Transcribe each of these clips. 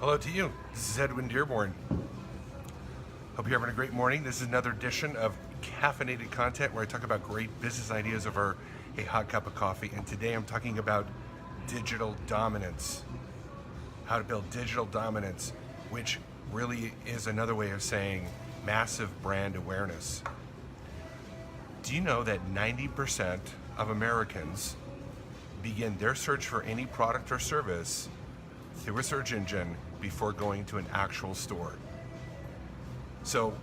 Hello to you. This is Edwin Dearborn. Hope you're having a great morning. This is another edition of caffeinated content where I talk about great business ideas over a hot cup of coffee. And today I'm talking about digital dominance. How to build digital dominance, which really is another way of saying massive brand awareness. Do you know that 90% of Americans begin their search for any product or service through a search engine before going to an actual store? So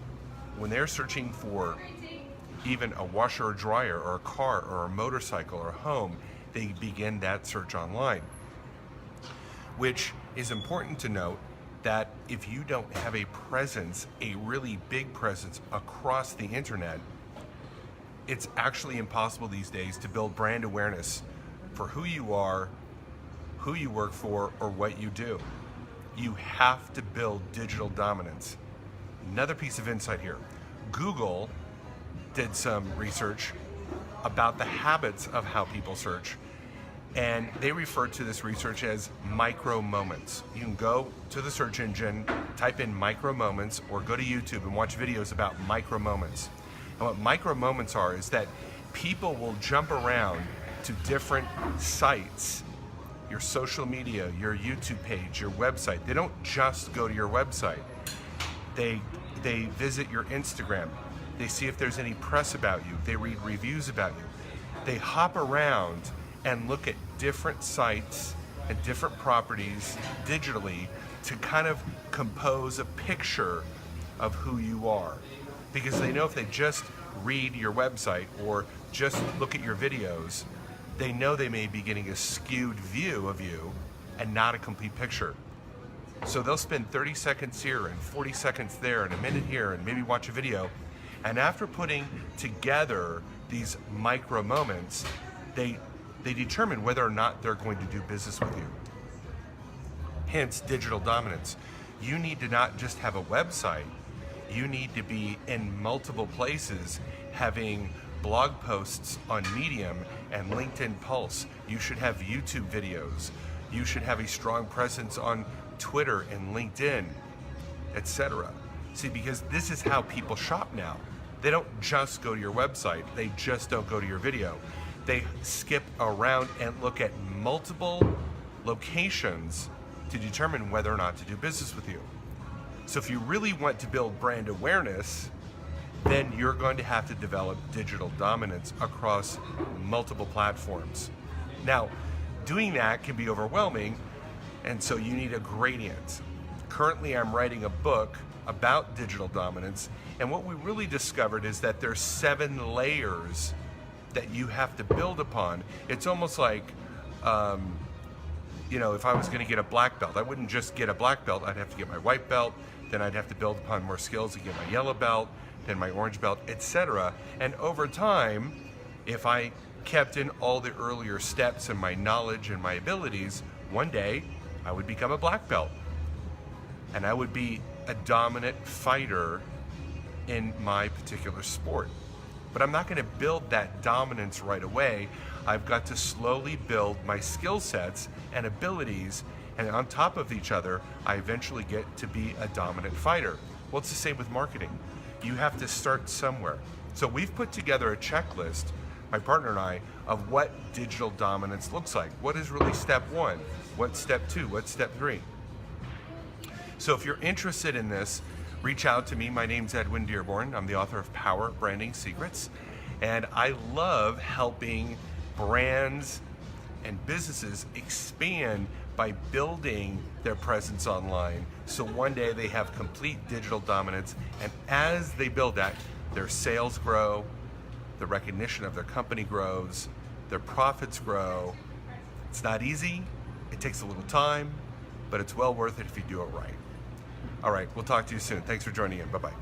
when they're searching for even a washer or dryer or a car or a motorcycle or a home, they begin that search online. Which is important to note that if you don't have a presence, a really big presence across the internet, it's actually impossible these days to build brand awareness for who you are, who you work for, or what you do. You have to build digital dominance. Another piece of insight here. Google did some research about the habits of how people search, and they refer to this research as micro moments. You can go to the search engine, type in micro moments, or go to YouTube and watch videos about micro moments. And what micro moments are is that people will jump around to different sites, your social media, your YouTube page, your website. They don't just go to your website. They visit your Instagram. They see if there's any press about you. They read reviews about you. They hop around and look at different sites and different properties digitally to kind of compose a picture of who you are. Because they know if they just read your website or just look at your videos, they know they may be getting a skewed view of you and not a complete picture. So they'll spend 30 seconds here and 40 seconds there and a minute here and maybe watch a video. And after putting together these micro moments, they determine whether or not they're going to do business with you. Hence, digital dominance. You need to not just have a website, you need to be in multiple places having blog posts on Medium and LinkedIn Pulse. You should have YouTube videos. You should have a strong presence on Twitter and LinkedIn, etc. See, because this is how people shop now. They don't just go to your website. They just don't go to your video. They skip around and look at multiple locations to determine whether or not to do business with you. So if you really want to build brand awareness, then you're going to have to develop digital dominance across multiple platforms. Now, doing that can be overwhelming, and so you need a gradient. Currently, I'm writing a book about digital dominance, and what we really discovered is that there's 7 layers that you have to build upon. It's almost like, if I was going to get a black belt, I wouldn't just get a black belt. I'd have to get my white belt, then I'd have to build upon more skills to get my yellow belt, then my orange belt, etc. And over time, if I kept in all the earlier steps and my knowledge and my abilities, one day I would become a black belt. And I would be a dominant fighter in my particular sport. But I'm not going to build that dominance right away. I've got to slowly build my skill sets and abilities, and on top of each other, I eventually get to be a dominant fighter. Well, it's the same with marketing. You have to start somewhere. So we've put together a checklist, my partner and I, of what digital dominance looks like. What is really step 1? What's step 2? What's step 3? So if you're interested in this, reach out to me. My name's Edwin Dearborn. I'm the author of Power Branding Secrets. And I love helping brands and businesses expand by building their presence online. So one day they have complete digital dominance. And as they build that, their sales grow, the recognition of their company grows, their profits grow. It's not easy. It takes a little time, but it's well worth it if you do it right. All right, we'll talk to you soon. Thanks for joining in. Bye-bye.